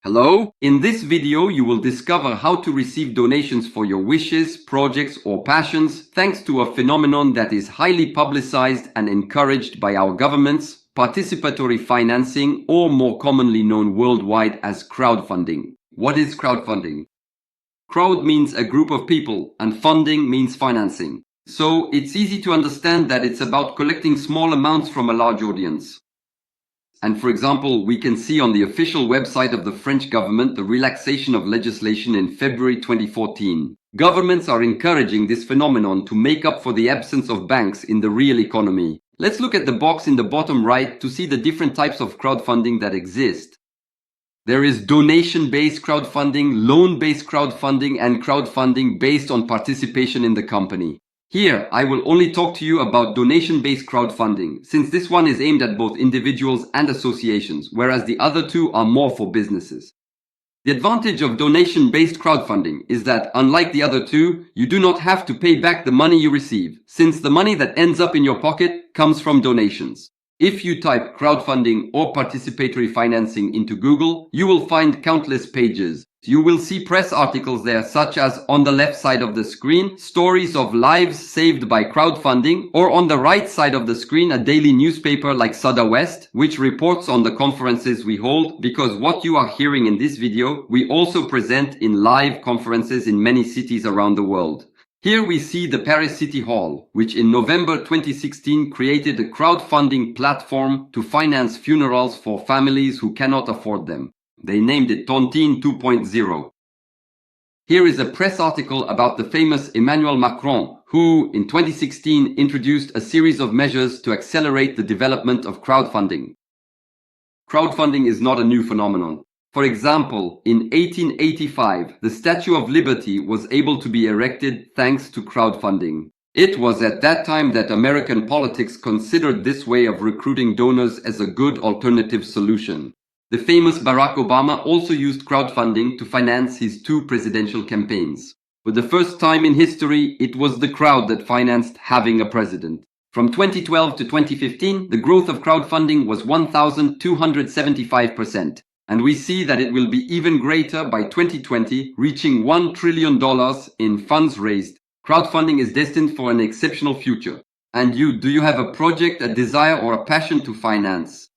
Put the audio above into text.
Hello? In this video, you will discover how to receive donations for your wishes, projects, or passions thanks to a phenomenon that is highly publicized and encouraged by our governments, participatory financing, or more commonly known worldwide as crowdfunding. What is crowdfunding? Crowd means a group of people, and funding means financing. So it's easy to understand that it's about collecting small amounts from a large audience. And for example, we can see on the official website of the French government the relaxation of legislation in February 2014. Governments are encouraging this phenomenon to make up for the absence of banks in the real economy. Let's look at the box in the bottom right to see the different types of crowdfunding that exist. There is donation-based crowdfunding, loan-based crowdfunding, and crowdfunding based on participation in the company. Here, I will only talk to you about donation-based crowdfunding, since this one is aimed at both individuals and associations, whereas the other two are more for businesses. The advantage of donation-based crowdfunding is that, unlike the other two, you do not have to pay back the money you receive, since the money that ends up in your pocket comes from donations. If you type crowdfunding or participatory financing into Google, you will find countless pages. You will see press articles there, such as on the left side of the screen, stories of lives saved by crowdfunding, or on the right side of the screen, a daily newspaper like Sada West, which reports on the conferences we hold, because what you are hearing in this video, we also present in live conferences in many cities around the world. Here we see the Paris City Hall, which in November 2016 created a crowdfunding platform to finance funerals for families who cannot afford them. They named it Tontine 2.0. Here is a press article about the famous Emmanuel Macron, who in 2016 introduced a series of measures to accelerate the development of crowdfunding. Crowdfunding is not a new phenomenon. For example, in 1885, the Statue of Liberty was able to be erected thanks to crowdfunding. It was at that time that American politics considered this way of recruiting donors as a good alternative solution. The famous Barack Obama also used crowdfunding to finance his two presidential campaigns. For the first time in history, it was the crowd that financed having a president. From 2012 to 2015, the growth of crowdfunding was 1,275%. And we see that it will be even greater by 2020, reaching $1 trillion in funds raised. Crowdfunding is destined for an exceptional future. And do you have a project, a desire, or a passion to finance?